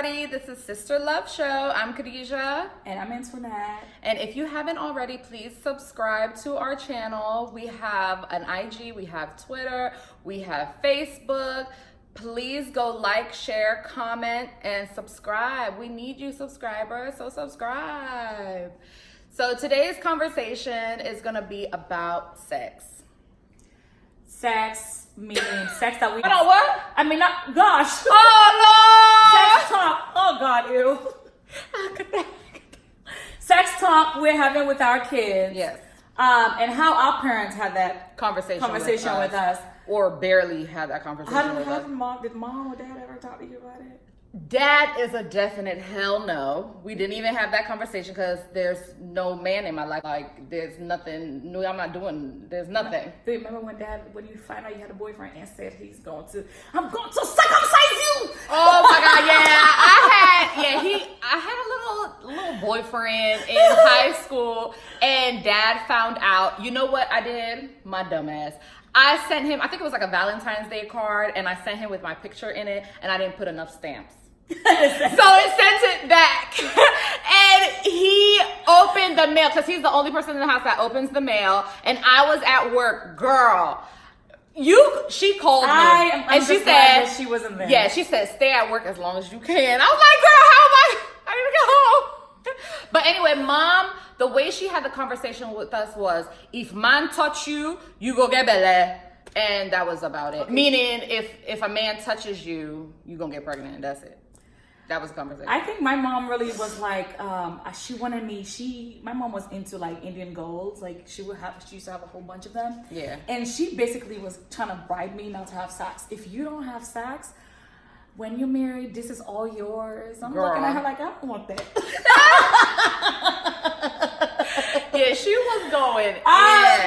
everybody. This is Sister Love Show. I'm 𝐒𝐤𝐿. And I'm Antoinette. And if you haven't already, please subscribe to our channel. We have an IG, we have Twitter, we have Facebook. Please go like, share, comment, and subscribe. We need you subscribers, so subscribe. So today's conversation is going to be about sex. Sex, meaning sex that we... I know what? I mean, not... Gosh. Oh, Sex talk. Oh, God, ew. Sex talk we're having with our kids. Yes. And how our parents had that Conversation with us. Or barely had that conversation with us. Did mom or dad ever talk to you about it? Dad is a definite hell no. We didn't even have that conversation because there's no man in my life. Like, there's nothing. No, I'm not doing. There's nothing. Do you remember when you find out you had a boyfriend and said I'm going to circumcise you? Oh my God, yeah. I had a little boyfriend in high school, and Dad found out. You know what I did? My dumb ass. I sent him, I think it was like a Valentine's Day card, and I sent him with my picture in it, and I didn't put enough stamps. So it sent it back. And he opened the mail, because he's the only person in the house that opens the mail, and I was at work. Girl, she called me, and she said, that she wasn't there. Yeah, she said, stay at work as long as you can. I was like, girl, how am I gonna go home? But anyway, Mom, the way she had the conversation with us was, if man touch you, you go get belly. And that was about it. Okay. Meaning, if a man touches you, you gonna get pregnant, and that's it. That was the conversation. I think my mom really was like, she wanted me, my mom was into like Indian golds. Like she used to have a whole bunch of them. Yeah. And she basically was trying to bribe me not to have sex. If you don't have sex, when you're married, this is all yours. I'm looking at her like, I don't want that. Yeah, she was going.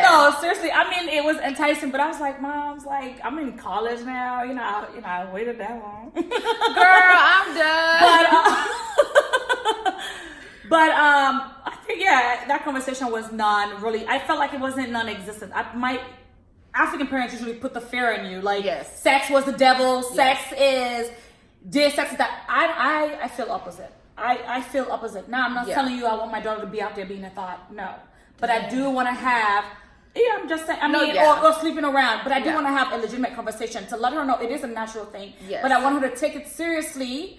No, seriously. I mean, it was enticing, but I was like, Mom's like, I'm in college now. You know, I waited that long. Girl, I'm done. But I think that conversation was I felt like it wasn't non-existent. My African parents usually put the fear in you, like sex was the devil, sex is this, sex is that. I feel opposite. I feel opposite. Now I'm not telling you I want my daughter to be out there being a thought, no. But I do want to have, I'm just saying, or sleeping around, but I do want to have a legitimate conversation to let her know it is a natural thing. Yes. But I want her to take it seriously.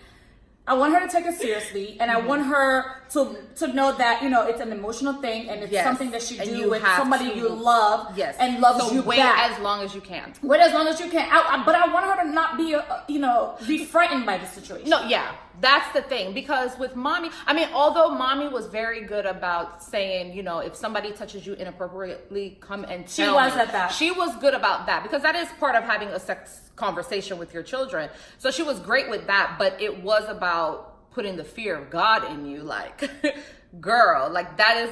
And I want her to know that, it's an emotional thing, and it's something that she do with somebody you love and loves you wait back. as long as you can. Wait as long as you can. But I want her to not be frightened by the situation. No, that's the thing. Because with Mommy, although Mommy was very good about saying, if somebody touches you inappropriately, come and tell me. She was at that. She was good about that, because that is part of having a sex conversation with your children. So she was great with that, but it was about putting the fear of God in you. Like, girl, like that is,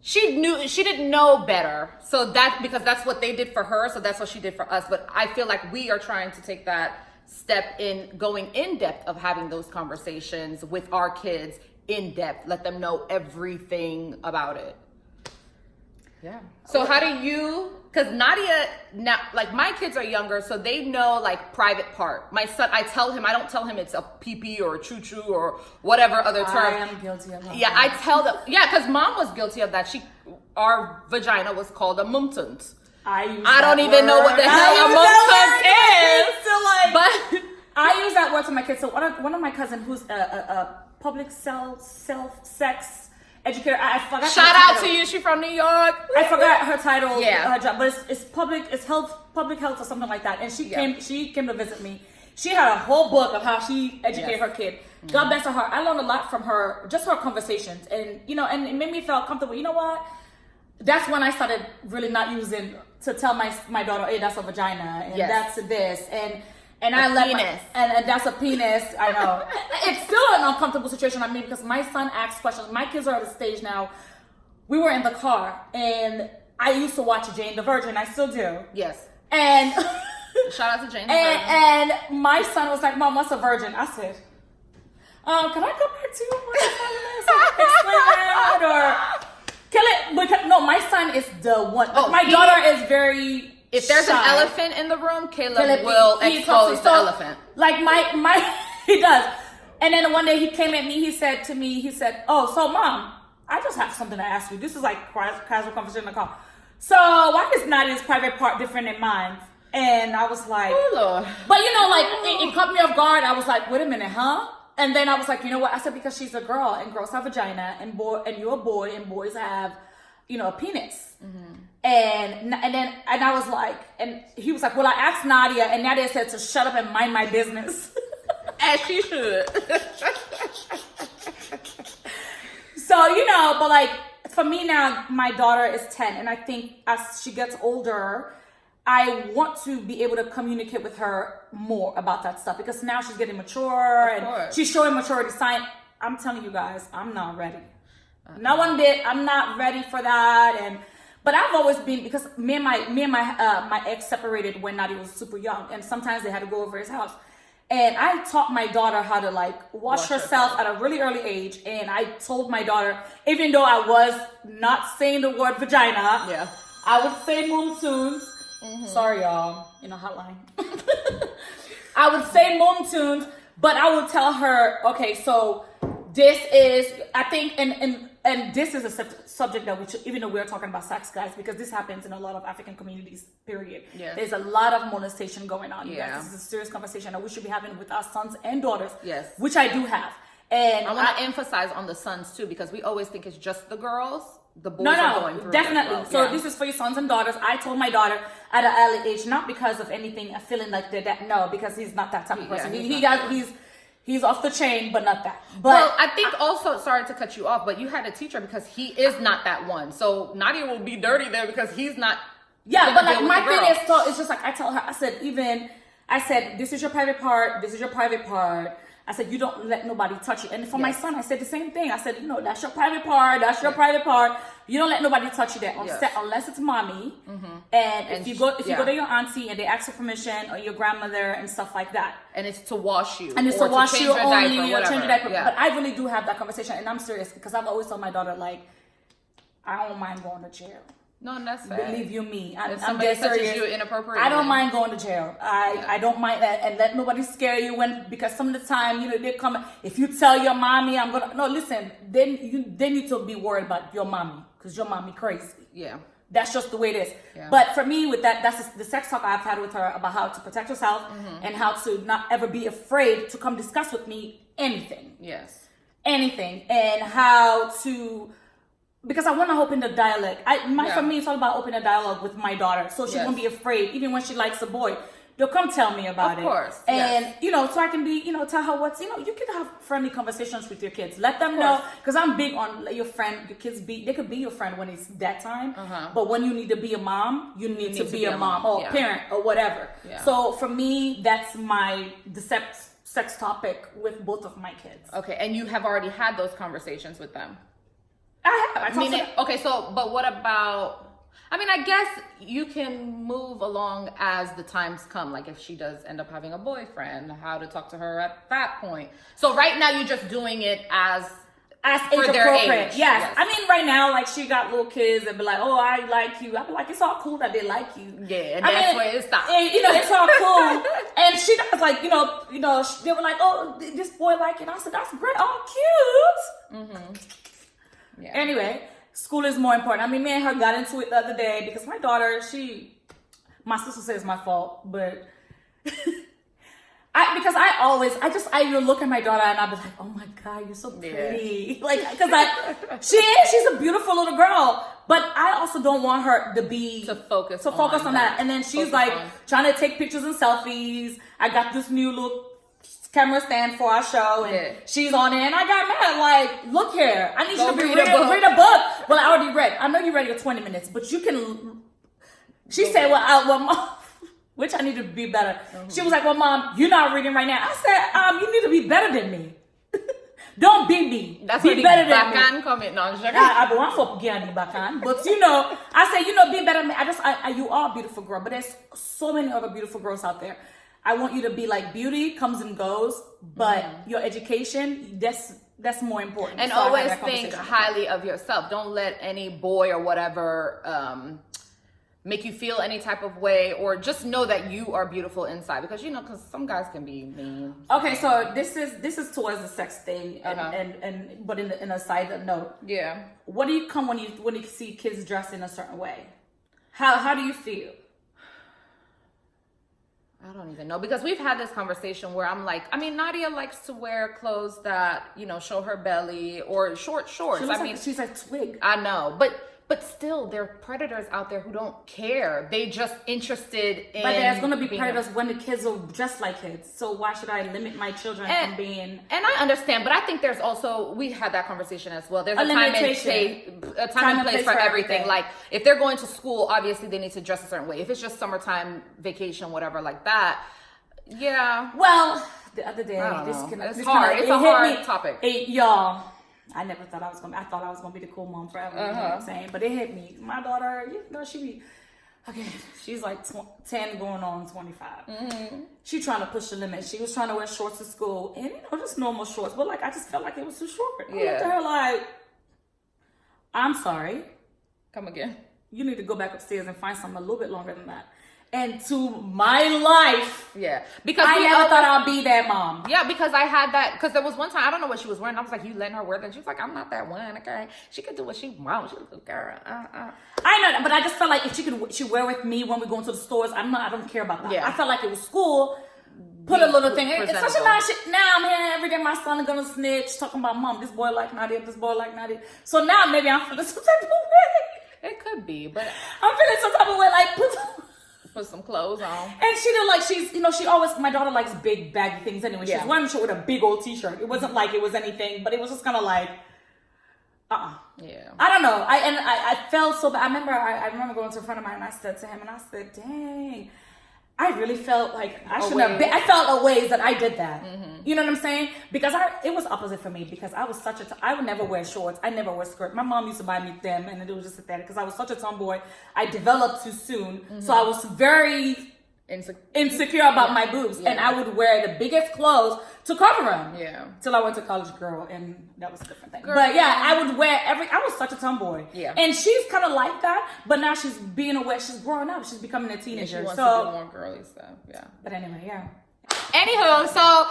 she didn't know better. So because that's what they did for her. So that's what she did for us. But I feel like we are trying to take that step in going in depth of having those conversations with our kids in depth, let them know everything about it. Yeah. So how do you, because Nadia, now, like my kids are younger, so they know like private part. My son, I don't tell him it's a pee-pee or a choo-choo or whatever other term. I am guilty of that. Yeah, I tell them, because Mom was guilty of that. Our vagina was called a mumtunt. I don't even know what the hell a mumtunt is. But I use that word to my kids. So one of my cousins who's a public sex educator. I forgot. Shout out to you. She's from New York. I forgot her title. Yeah. Her job, but it's public health or something like that. And she came to visit me. She had a whole book of how she educated her kid. God bless her heart. I learned a lot from her, just her conversations, and and it made me feel comfortable. You know what? That's when I started really not using to tell my daughter, hey, that's a vagina, and that's this, and I let penis. And that's a penis. I know. It's still an uncomfortable situation. Because my son asks questions. My kids are at a stage now. We were in the car, and I used to watch Jane the Virgin. I still do. Yes. And shout out to Jane the Virgin. And my son was like, Mom, what's a virgin? I said, can I go back to explain that or kill it? Because no, my son is the one. My daughter is very. If there's an elephant in the room, Caleb will expose the elephant. Like my he does. And then one day he came at me, he said to me, oh, so mom, I just have something to ask you. This is like casual conversation in the car. So why is Nadia's private part different than mine? And I was like, oh Lord. But you know, like it caught me off guard. I was like, wait a minute, huh? And then I was like, you know what? I said, because she's a girl and girls have vagina and you're a boy and boys have, you know, a penis. And I was like, and he was like, well, I asked Nadia and Nadia said to shut up and mind my business. As she should. So, you know, but like for me now, my daughter is 10 and I think as she gets older, I want to be able to communicate with her more about that stuff because now she's getting mature and she's showing maturity sign. I'm telling you guys, I'm not ready. No one did. I'm not ready for that. But I've always been, because me and my ex separated when Nadia was super young, and sometimes they had to go over his house. And I taught my daughter how to like wash herself at a really early age. And I told my daughter, even though I was not saying the word vagina, I would say moonsoons. Sorry, y'all. You know, hotline. I would say moonsoons, but I would tell her, okay, so this is, I think, and this is a subject that we should, even though we're talking about sex, guys, because this happens in a lot of African communities, period. There's a lot of molestation going on. Guys. This is a serious conversation that we should be having with our sons and daughters, which I do have. And I want to emphasize on the sons too, because we always think it's just the girls. The boys are going through definitely. Well. So this is for your sons and daughters. I told my daughter at an early age, not because of anything, feeling like that. No, because he's not that type of person. He's off the chain, but not that. But well, I think also, sorry to cut you off, but you had to teach her because he is not that one. So Nadia will be dirty there because he's not. Yeah, but like my thing is, so it's just like I tell her. I said, this is your private part. This is your private part. I said, you don't let nobody touch it. And for my son, I said the same thing. I said, you know, that's your private part. That's your private part. You don't let nobody touch you there unless it's mommy. And if you go to your auntie and they ask for permission, or your grandmother and stuff like that. And it's to wash you. And it's to wash you only, or change your diaper. But I really do have that conversation, and I'm serious because I've always told my daughter, like, I don't mind going to jail. No, that's fair. Believe you me. I'm dead serious. You inappropriate. I don't mind going to jail. I don't mind that, and let nobody scare you because some of the time, you know, they come. If you tell your mommy, I'm gonna listen. Then you need to be worried about your mommy because your mommy crazy. Yeah, that's just the way it is. Yeah. But for me, with that's the sex talk I've had with her about how to protect herself and how to not ever be afraid to come discuss with me anything. Yes, anything, and how to. Because I want to open the dialogue. For me, it's all about opening a dialogue with my daughter, so she won't be afraid. Even when she likes a boy, they'll come tell me about it. Of course, and you know, so I can be, you know, tell her what's, you know, you can have friendly conversations with your kids. Let them know, because I'm big on let your kids they could be your friend when it's that time. But when you need to be a mom, you need to be a mom or a parent or whatever. So for me, that's the sex topic with both of my kids. Okay, and you have already had those conversations with them. I have. Okay, so, but what about, I guess you can move along as the times come. Like if she does end up having a boyfriend, how to talk to her at that point. So right now you're just doing it as age appropriate. Yes. I mean, right now, like she got little kids and be like, oh, I like you. I be like, it's all cool that they like you. Yeah, and that's where it stops. And, you know, it's all cool. And she was like, you know, they were like, oh, this boy like it. I said, that's great. Oh, cute. Yeah. Anyway, school is more important. Me and her got into it the other day because my daughter, my sister says it's my fault, but you look at my daughter and I'll be like, oh my God, you're so pretty. Yeah. Like, because she's a beautiful little girl, but I also don't want her to focus on that. And then she's trying to take pictures and selfies. I got this new little camera stand for our show, and she's on it, and I got mad, like, look here, I need you to read a book. Well, I already read. I know you read your 20 minutes, but you can. She said, well, Mom, which I need to be better. She was like, well, Mom, you're not reading right now. I said, you need to be better than me. Don't be me. That's be better than me. I want for Gianni Bakan, but I said, be better than me. You are a beautiful girl, but there's so many other beautiful girls out there. I want you to be like, beauty comes and goes, but your education, that's more important. And so always think highly of yourself. Don't let any boy or whatever make you feel any type of way, or just know that you are beautiful inside, because because some guys can be mean. Okay, so this is towards the sex thing, and but in a side note, yeah. What do you come when you see kids dressed in a certain way? How do you feel? I don't even know, because we've had this conversation where I'm like, Nadia likes to wear clothes that show her belly, or short shorts. She's like twig. I know, but still, there are predators out there who don't care. They just interested in. But there's gonna be predators when the kids are dressed like kids. So why should I limit my children from being? And I understand, but I think there's also, we had that conversation as well. There's a time and place for everything. Like if they're going to school, obviously they need to dress a certain way. If it's just summertime vacation, whatever, like that, yeah. Well, the other day, it's hard. It's a hard topic. Y'all. I never thought I was gonna be the cool mom forever. You know what I'm saying? But it hit me. My daughter, she's like 10 going on 25. She trying to push the limit. She was trying to wear shorts to school, and just normal shorts. But I just felt like it was too short. I looked at her like, I'm sorry. Come again. You need to go back upstairs and find something a little bit longer than that. And to my life, because I never thought I'd be that mom. Yeah, because I had that, because there was one time, I don't know what she was wearing. I was like, you letting her wear that? She was like, I'm not that one, okay? She could do what she wants. She's a good girl. I know that, but I just felt like if she wear with me when we go into the stores, I don't care about that. Yeah. I felt like it was school. Put a little thing. Especially now I'm hearing every day my son is gonna snitch, talking about mom, this boy like Nadia, this boy like Nadia. So now maybe I'm feeling some type of way. It could be, but I'm feeling some type of way, like put some clothes on. And she did, like, she always, my daughter likes big baggy things anyway. She was wearing a shirt with a big old t-shirt. It wasn't like it was anything, but it was just kind of like, Yeah. I don't know. I felt so bad. I remember going to a friend of mine and I said to him, and I said, dang, I really felt like I shouldn't have been. I felt a ways that I did that. You know what I'm saying? Because it was opposite for me, because I was I would never wear shorts. I never wear skirts. My mom used to buy me them, and it was just pathetic because I was such a tomboy. I developed too soon, so I was very insecure about my boobs, and I would wear the biggest clothes to cover them. Yeah. Till I went to college, girl, and that was a different thing. But yeah, I would wear I was such a tomboy. Yeah. And she's kind of like that, but now she's being aware. She's growing up. She's becoming a teenager. She wants to do more girly stuff. Yeah. But anyway, yeah. Anywho, so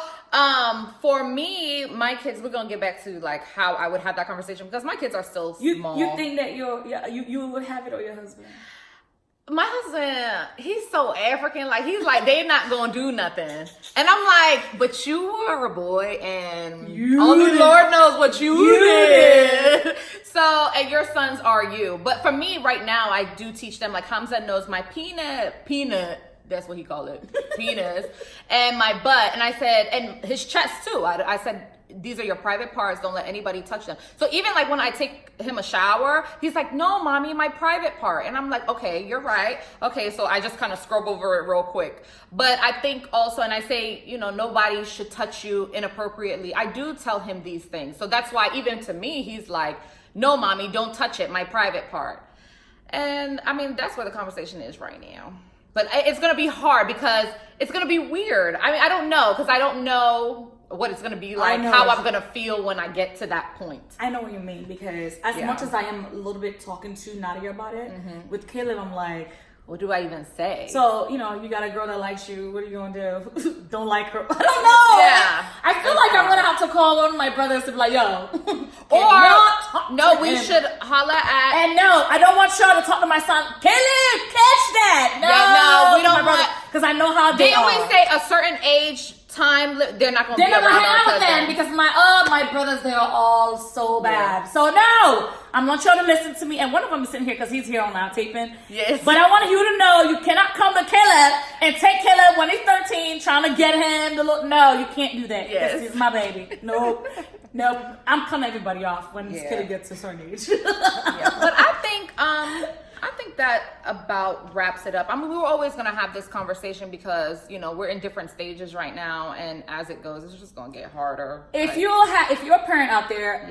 for me, my kids, we're gonna get back to like how I would have that conversation, because my kids are still small. You think that you would have it, or your husband? My husband, he's so African. Like, he's like, they're not gonna do nothing. And I'm like, but you are a boy, and only Lord knows what you did. So, and your sons are you. But for me right now, I do teach them, like, Hamza knows my peanut, that's what he called it, penis, and my butt. And I said, and his chest too. I said, these are your private parts. Don't let anybody touch them. So even like when I take him a shower, he's like, no, mommy, my private part. And I'm like, okay, you're right. Okay, so I just kind of scrub over it real quick. But I think also, and I say, nobody should touch you inappropriately. I do tell him these things. So that's why even to me, he's like, no, mommy, don't touch it, my private part. And I mean, that's where the conversation is right now. But it's going to be hard, because it's going to be weird. I mean, I don't know, because I don't know what it's going to be like, how I'm going to feel when I get to that point. I know what you mean, because as much as I am a little bit talking to Nadia about it, with Caleb, I'm like, what do I even say? So, you got a girl that likes you. What are you going to do? Don't like her? I don't know. Yeah. I feel like I'm going to have to call one of my brothers to be like, yo. We should holla at. And no, I don't want y'all to talk to my son. Caleb, catch that. No, we don't want. Because I know how they always say a certain age, time, they're not going to be around hang out with them, because my brothers, they are all so bad. So no, I want y'all to listen to me. And one of them is sitting here because he's here on our taping. Yes. But I want you to know, you cannot come to Caleb and take Caleb when he's 13, trying to get him to look. No, you can't do that. Yes. This is my baby. No, I'm cutting everybody off when this kid gets to a certain age. But I think that about wraps it up. I mean, we were always going to have this conversation because, we're in different stages right now. And as it goes, it's just going to get harder. If you're a parent out there,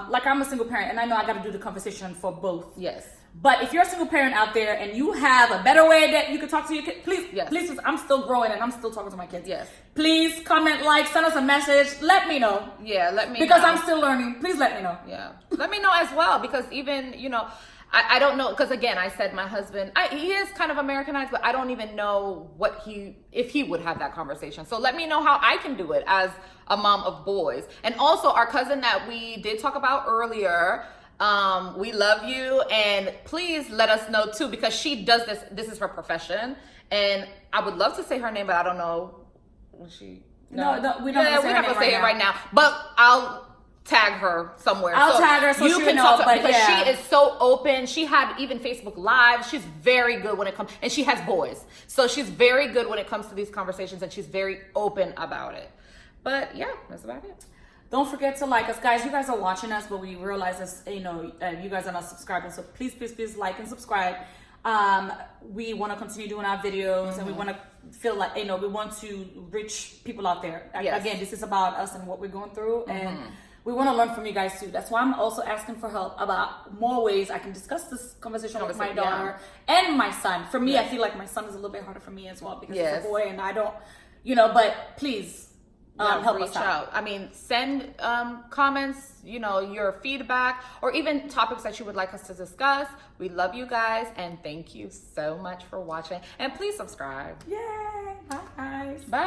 like I'm a single parent, and I know I got to do the conversation for both. Yes. But if you're a single parent out there and you have a better way that you can talk to your kids, please, please, I'm still growing and I'm still talking to my kids. Yes. Please comment, like, send us a message. Let me know. Yeah, let me because know. I'm still learning. Please let me know. Yeah. Let me know as well, because even, I don't know, because again, I said my husband, he is kind of Americanized, but I don't even know if he would have that conversation. So let me know how I can do it as a mom of boys. And also our cousin that we did talk about earlier, we love you, and please let us know too, because she does this is her profession, and I would love to say her name, but I don't know. No, we're not gonna say it right now. But I'll tag her somewhere. I'll tag her so you can talk to her, because she is so open. She had even Facebook Live. She's very good when it comes, and she has boys, so she's very good when it comes to these conversations, and she's very open about it. But yeah, that's about it. Don't forget to like us, guys. You guys are watching us, but we realize this, you guys are not subscribing. So please, please, please like and subscribe. We want to continue doing our videos, and we want to feel like, we want to reach people out there. Yes. Again, this is about us and what we're going through, and we want to learn from you guys too. That's why I'm also asking for help about more ways I can discuss this conversation with my daughter and my son. For me, I feel like my son is a little bit harder for me as well, because he's a boy, and I don't, but please. Help us out. I mean, send comments, your feedback, or even topics that you would like us to discuss. We love you guys, and thank you so much for watching. And please subscribe. Yay! Bye, guys. Bye.